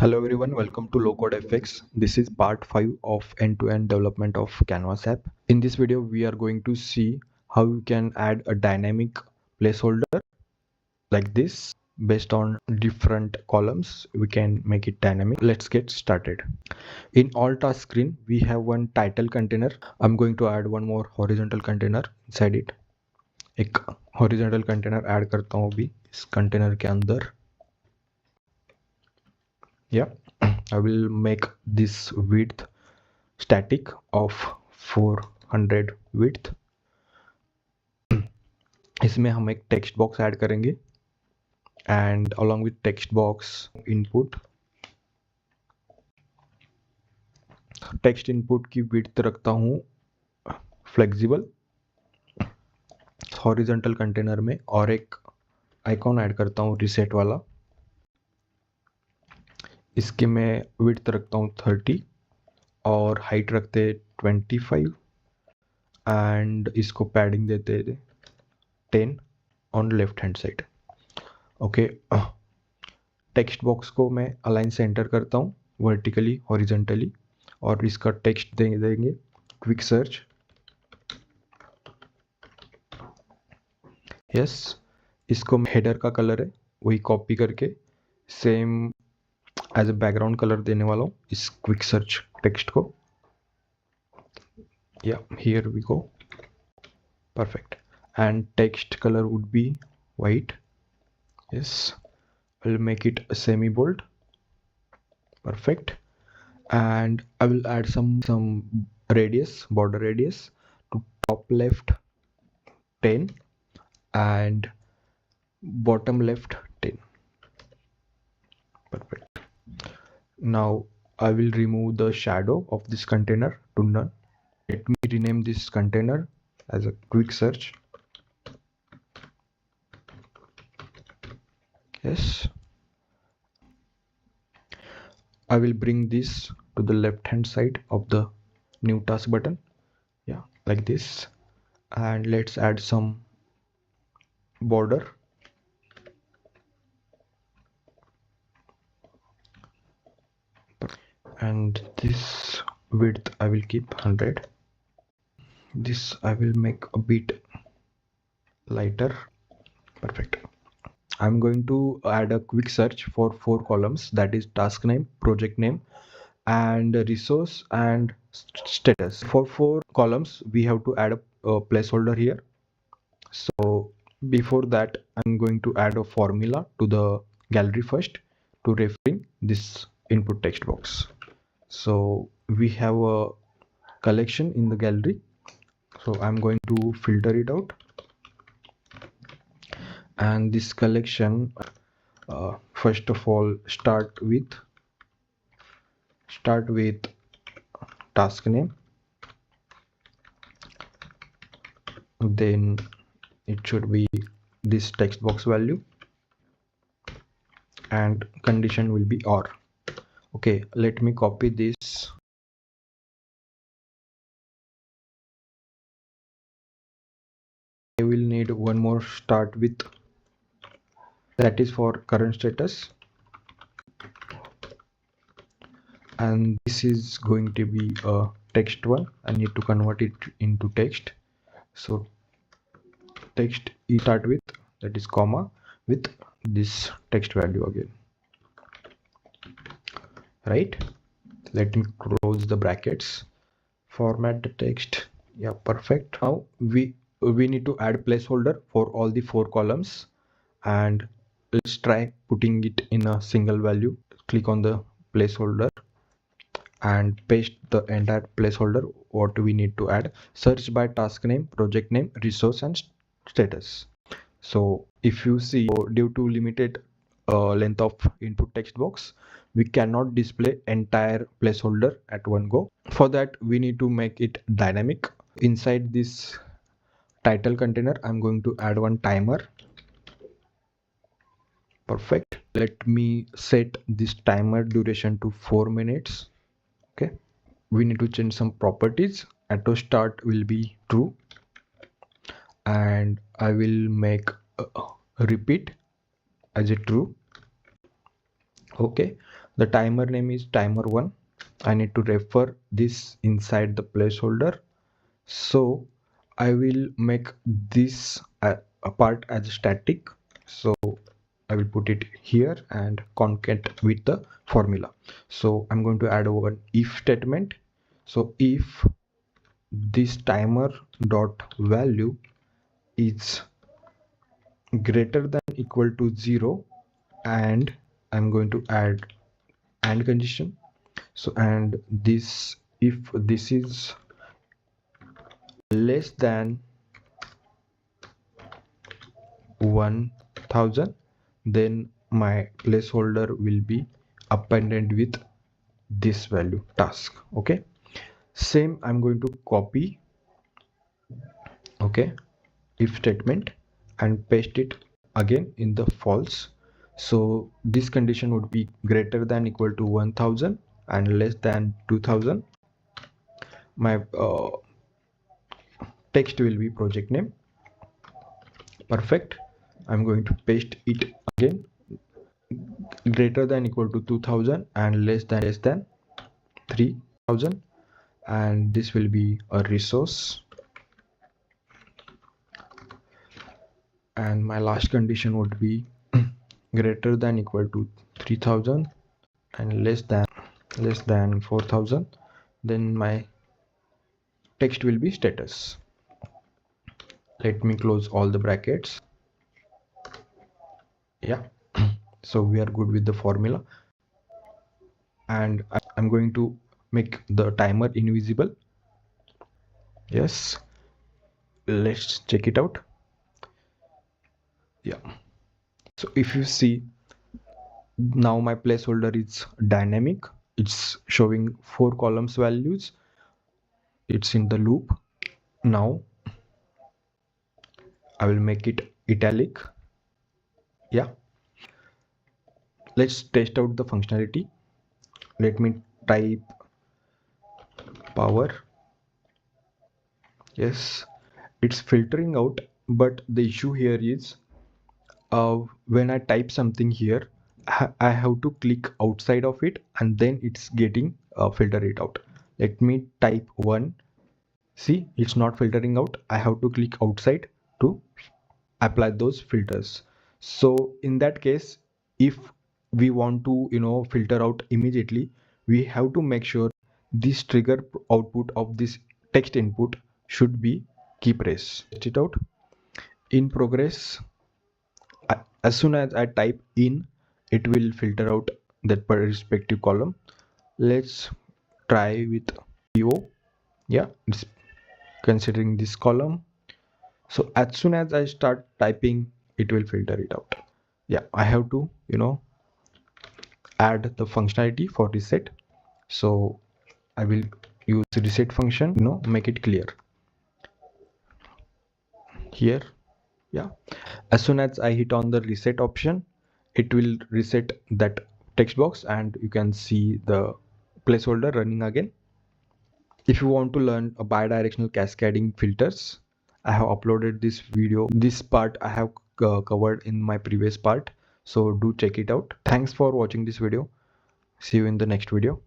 Hello everyone, welcome to LowCode FX. This is part 5 of end-to-end development of Canvas app. In this video, we are going to see how you can add a dynamic placeholder like this. Based on different columns, we can make it dynamic. Let's get started. In all task screen, we have one title container. I'm going to add one more horizontal container inside it. एक horizontal container add करता हूँ अभी इस container के अंदर. Yeah, I will make this width static of 400 width. इसमें हम एक टेक्स्ट बॉक्स ऐड करेंगे and along with text box input. Text input की विड्थ रखता हूँ फ्लेक्सिबल हॉरिजॉन्टल कंटेनर में और एक आइकॉन ऐड करता हूँ रिसेट वाला. इसके मैं विड्थ रखता हूँ 30 और हाइट रखते 25 एंड इसको पैडिंग देते 10 on left hand side. Okay, text box को मैं अलाइन सेंटर करता हूँ वर्टिकली हॉरिजॉन्टली और इसका टेक्स्ट देंगे क्विक सर्च. यस, इसको हेडर का कलर है वही कॉपी करके same as a background colour देने वाला हूँ इस क्विक सर्च टेक्स्ट को. Yeah here we go. Perfect. And text colour would be white. Yes, I'll make it a semi bold. Perfect. And I will add some radius, border radius to top left 10 and bottom left 10. Perfect. Now I will remove the shadow of this container to none. Let me rename this container as a quick search. Yes, I will bring this to the left hand side of the new task button. Yeah, like this. And let's add some border. And this width I will keep 100. This I will make a bit lighter. Perfect. I'm going to add a quick search for 4 columns, that is task name, project name and resource and status. For 4 columns we have to add a placeholder here. So before that I'm going to add a formula to the gallery first to refine this input text box. So we have a collection in the gallery, so I'm going to filter it out. And this collection first of all start with task name, then it should be this text box value and condition will be or. Okay, let me copy this. I will need one more start with, that is for current status, and this is going to be a text one. I need to convert it into text, so text start with, that is comma with this text value again, right? Let me close the brackets, format the text. Yeah, perfect. Now we need to add placeholder for all the 4 columns, and let's try putting it in a single value. Click on the placeholder and paste the entire placeholder what we need to add. Search by task name, project name, resource and status. So if you see, due to limited length of input text box, we cannot display entire placeholder at one go. For that we need to make it dynamic. Inside this title container I'm going to add one timer. Perfect. Let me set this timer duration to 4 minutes. Okay, we need to change some properties. Auto start will be true and I will make repeat as a true. Okay, The timer name is timer1. I need to refer this inside the placeholder. So I will make this a part as static. So I will put it here and concat with the formula. So I'm going to add one if statement. So if this timer dot value is greater than equal to 0, and I'm going to add and condition. So and this, if this is less than 1000, then my placeholder will be appended with this value task. Okay, same I'm going to copy, okay, if statement, and paste it again in the false. So this condition would be greater than equal to 1000 and less than 2000. My text will be project name. Perfect. I'm going to paste it again, greater than equal to 2000 and less than 3000, and this will be a resource. And my last condition would be greater than equal to 3000 and less than 4000. Then my text will be status. Let me close all the brackets. Yeah, so we are good with the formula, and I'm going to make the timer invisible. Yes, let's check it out. Yeah, so if you see, now my placeholder is dynamic. It's showing 4 columns values. It's in the loop. Now I will make it italic. Yeah, let's test out the functionality. Let me type power. Yes, it's filtering out, but the issue here is when I type something here, I have to click outside of it, and then it's getting filter it out. Let me type 1. See, it's not filtering out. I have to click outside to apply those filters. So in that case, if we want to filter out immediately, we have to make sure this trigger output of this text input should be key press. Test it out. In progress. As soon as I type in, it will filter out that respective column. Let's try with PO. Yeah, it's considering this column. So as soon as I start typing, it will filter it out. Yeah, I have to add the functionality for reset. So I will use the reset function, make it clear here. Yeah, as soon as I hit on the reset option, it will reset that text box, and you can see the placeholder running again. If you want to learn a bidirectional cascading filters, I have uploaded this video. This part I have covered in my previous part, so do check it out. Thanks for watching this video. See you in the next video.